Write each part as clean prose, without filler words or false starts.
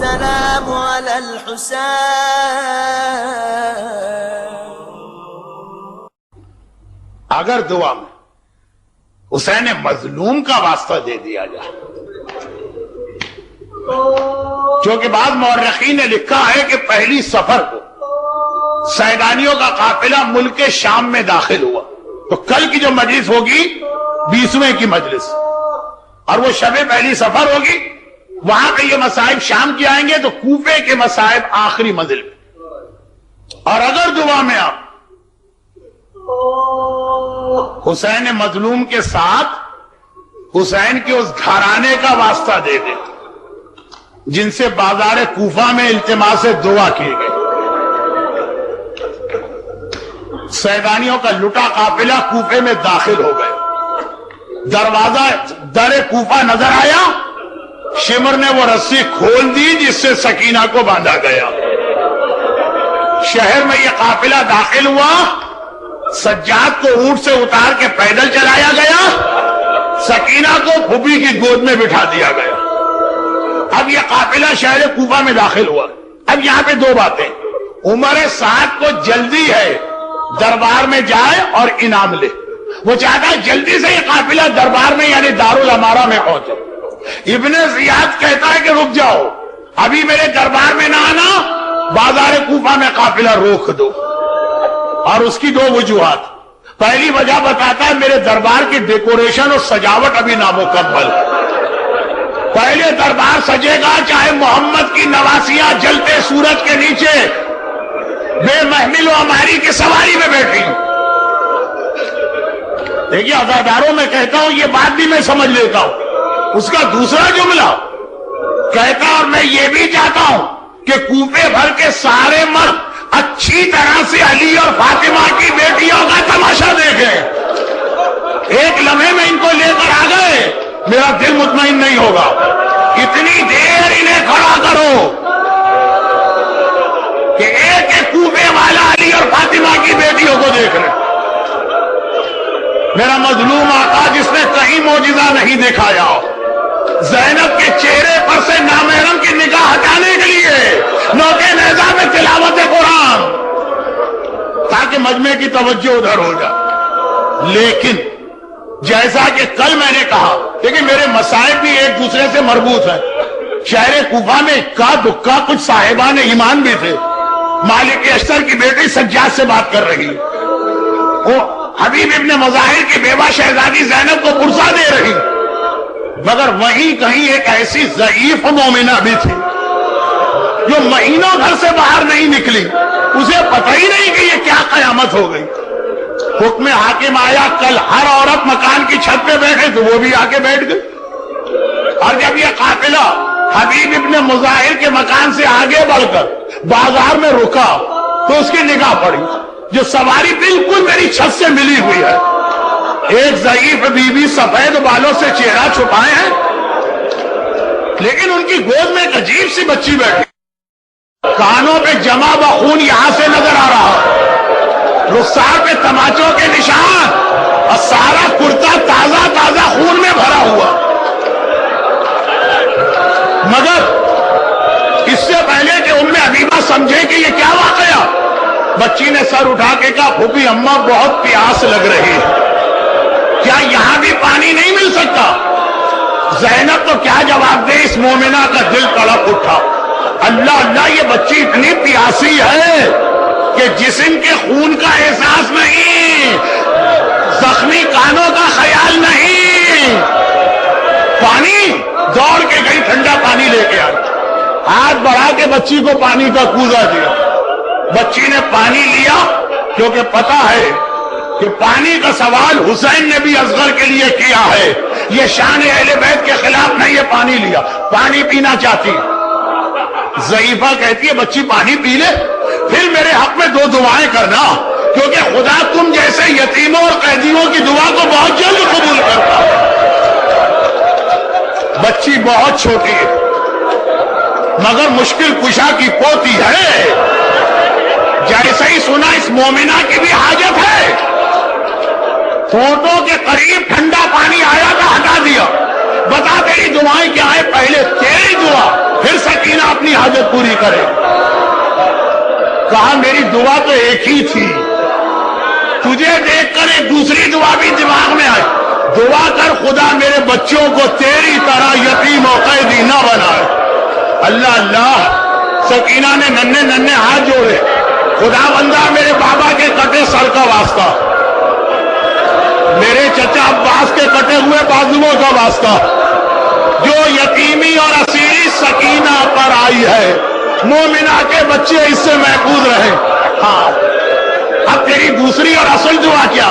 السلام على الحسين. اگر دعا میں حسین مظلوم کا واسطہ دے دیا جائے، کیونکہ بعض مورخین نے لکھا ہے کہ پہلی سفر کو سیدانیوں کا قافلہ ملک شام میں داخل ہوا، تو کل کی جو مجلس ہوگی 20ویں کی مجلس، اور وہ شب پہلی سفر ہوگی، وہاں پہ یہ مصائب شام کی آئیں گے تو کوفے کے مصائب آخری منزل پہ. اور اگر دعا میں آپ حسین مظلوم کے ساتھ حسین کے اس گھرانے کا واسطہ دے دیں جن سے بازار کوفہ میں التماس دعا کیے گئے، سیدانیوں کا لٹا قافلہ کوفے میں داخل ہو گئے، دروازہ در کوفہ نظر آیا، شمر نے وہ رسی کھول دی جس سے سکینہ کو باندھا گیا. شہر میں یہ قافلہ داخل ہوا، سجاد کو اونٹ سے اتار کے پیدل چلایا گیا، سکینہ کو پھوپھی کی گود میں بٹھا دیا گیا. اب یہ قافلہ شہر کوفہ میں داخل ہوا. اب یہاں پہ دو باتیں، عمر سعد کو جلدی ہے دربار میں جائے اور انعام لے، وہ چاہتا ہے جلدی سے یہ قافلہ دربار میں یعنی دارالامارہ میں پہنچے. ابن زیاد کہتا ہے کہ رک جاؤ، ابھی میرے دربار میں نہ آنا، بازار کوفہ میں قافلہ روک دو. اور اس کی دو وجوہات، پہلی وجہ بتاتا ہے میرے دربار کی ڈیکوریشن اور سجاوٹ ابھی نامکمل، پہلے دربار سجے گا چاہے محمد کی نواسیاں جلتے سورج کے نیچے بے محمل و ہماری کی سواری میں بیٹھی. دیکھیے عزاداروں میں کہتا ہوں، یہ بات بھی میں سمجھ لیتا ہوں. اس کا دوسرا جملہ کہتا اور میں یہ بھی چاہتا ہوں کہ کوفے بھر کے سارے مرد اچھی طرح سے علی اور فاطمہ کی بیٹیوں کا تماشا دیکھیں. ایک لمحے میں ان کو لے کر آ گئے، میرا دل مطمئن نہیں ہوگا. اتنی دیر انہیں کھڑا کرو کہ ایک ایک کوفے والا علی اور فاطمہ کی بیٹیوں کو دیکھ لیں. میرا مظلوم آقا جس نے کہیں معجزہ نہیں دکھایا، زینب کے چہرے پر سے نامحرم کی نگاہ ہٹانے کے لیے نوکے نیزہ میں تلاوت قرآن تاکہ مجمع کی توجہ ادھر ہو جائے. لیکن جیسا کہ کل میں نے کہا، لیکن میرے مسائب بھی ایک دوسرے سے مربوط ہیں. شہر کوفہ میں اکا دکا کچھ صاحبان ایمان بھی تھے. مالک اشتر کی بیٹی سجاد سے بات کر رہی، وہ حبیب ابن مظاہر کی بیوہ شہزادی زینب کو پرسا دے رہی، مگر وہیں کہیں ایک ایسی ضعیف مومنہ بھی تھی جو مہینوں گھر سے باہر نہیں نکلی، اسے پتہ ہی نہیں کہ یہ کیا قیامت ہو گئی. حکم حاکم آیا، کل ہر عورت مکان کی چھت پہ بیٹھے تو وہ بھی آ کے بیٹھ گئی. اور جب یہ قافلہ حبیب ابن مظاہر کے مکان سے آگے بڑھ کر بازار میں رکا تو اس کی نگاہ پڑی، جو سواری بالکل میری چھت سے ملی ہوئی ہے، ایک ضعیف بی بی سفید بالوں سے چہرہ چھپائے ہیں، لیکن ان کی گود میں ایک عجیب سی بچی بیٹھی، کانوں پہ جمع بخون یہاں سے نظر آ رہا، رخسار پہ تماچوں کے نشان، اور سارا کرتا تازہ تازہ خون میں بھرا ہوا. مگر اس سے پہلے کہ ام حبیبہ سمجھے کہ یہ کیا واقعہ، بچی نے سر اٹھا کے کہا، پھوپھی اماں بہت پیاس لگ رہی ہے، کیا یہاں بھی پانی نہیں مل سکتا؟ زینب تو کیا جواب دے، اس مومنہ کا دل تڑپ اٹھا. اللہ اللہ، یہ بچی اتنی پیاسی ہے کہ جسم کے خون کا احساس نہیں، زخمی کانوں کا خیال نہیں. پانی، دوڑ کے گئی ٹھنڈا پانی لے کے آئی، ہاتھ بڑھا کے بچی کو پانی کا کوزہ دیا. بچی نے پانی لیا، کیونکہ پتا ہے کہ پانی کا سوال حسین نے بھی اصغر کے لیے کیا ہے، یہ شان اہل بیت کے خلاف نہیں. یہ پانی لیا، پانی پینا چاہتی. ضعیفہ کہتی ہے بچی پانی پی لے، پھر میرے حق میں دو دعائیں کرنا، کیونکہ خدا تم جیسے یتیموں اور قیدیوں کی دعا کو بہت جلد قبول کرتا. بچی بہت چھوٹی ہے مگر مشکل کشا کی پوتی ہے. جیسے ہی سنا اس مومنہ کی بھی حاجت ہے، فوٹو کے قریب ٹھنڈا پانی آیا تھا، ہٹا دیا. بتا تیری دعائیں کیا ہے؟ پہلے تیری دعا، پھر سکینہ اپنی دعا تو ایک ہی تھی. تجھے دیکھ کر ایک دوسری دعا بھی دماغ میں آئی. دعا کر خدا میرے بچوں کو تیری طرح یتیم و قیدی نہ بنائے. اللہ اللہ. سکینہ نے ننھے ننھے ہاتھ جوڑے. خدا بندہ میرے بابا کے کٹے سر کا واسطہ, میرے چچا عباس کے کٹے ہوئے بازوؤں کا واسطہ, جو یتیمی اور اسیری سکینہ پر آئی ہے, مومنہ کے بچے اس سے محفوظ رہے. ہاں اب تیری دوسری اور اصل دعا کیا؟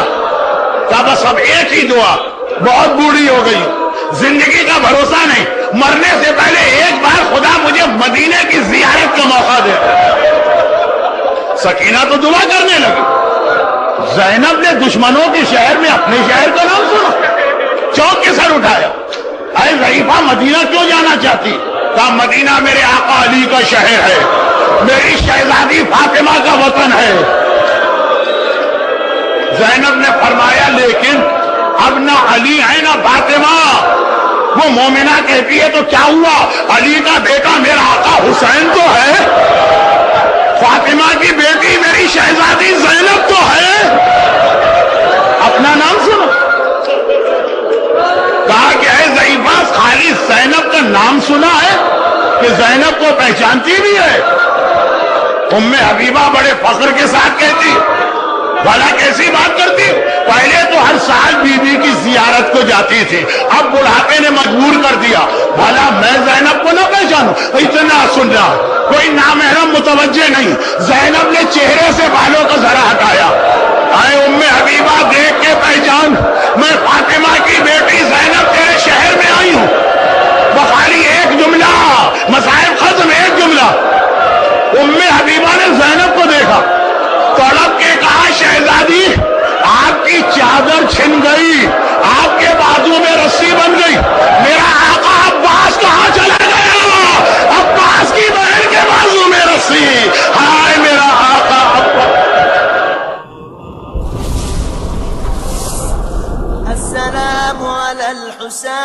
کہا بس اب ایک ہی دعا. بہت بوڑھی ہو گئی, زندگی کا بھروسہ نہیں, مرنے سے پہلے ایک بار خدا مجھے مدینے کی زیارت کا موقع دے. سکینہ تو دعا کرنے لگی. زینب نے دشمنوں کے شہر میں اپنے شہر کا نام سنا, چونک کے سر اٹھایا. اے ضعیفہ مدینہ کیوں جانا چاہتی؟ کہا مدینہ میرے آقا علی کا شہر ہے, میری شہزادی فاطمہ کا وطن ہے. زینب نے فرمایا لیکن اب نہ علی ہے نہ فاطمہ. وہ مومنہ کہتی ہے تو کیا ہوا, علی کا بیٹا میرا آقا حسین تو ہے, فاطمہ کی بیٹی میری شہزادی زینب تو ہے. اپنا نام سنو. کہا کہ اے ضعیفہ خالی زینب کا نام سنا ہے کہ زینب کو پہچانتی بھی ہے؟ ام حبیبہ بڑے فخر کے ساتھ کہتی بھلا کیسی بات کرتی. پہلے تو ہر سال بی بی کی زیارت کو جاتی تھی, اب بڑھاپے نے مجبور کر دیا. بھلا میں زینب کو نہ پہچانوں؟ اتنا سن رہا, کوئی نامحرم متوجہ نہیں. زینب نے چہرے سے بالوں کا ذرا ہٹایا. اے ام حبیبہ دیکھ کے پہچان, میں فاطمہ کی بیٹی زینب تیرے شہر میں آئی ہوں. بخاری ایک جملہ, مصائب ختم ایک جملہ. ام حبیبہ نے زینب کو دیکھا, تڑپ کے کہا شہزادی آپ کی چادر چھن گئی, آپ کے بازو میں رسی بن گئی. میرا آقا عباس کہاں چلا گیا؟ عباس کی بہن کے بازو میں رسی. ہائے میرا آقا عباس. السلام علی الحسین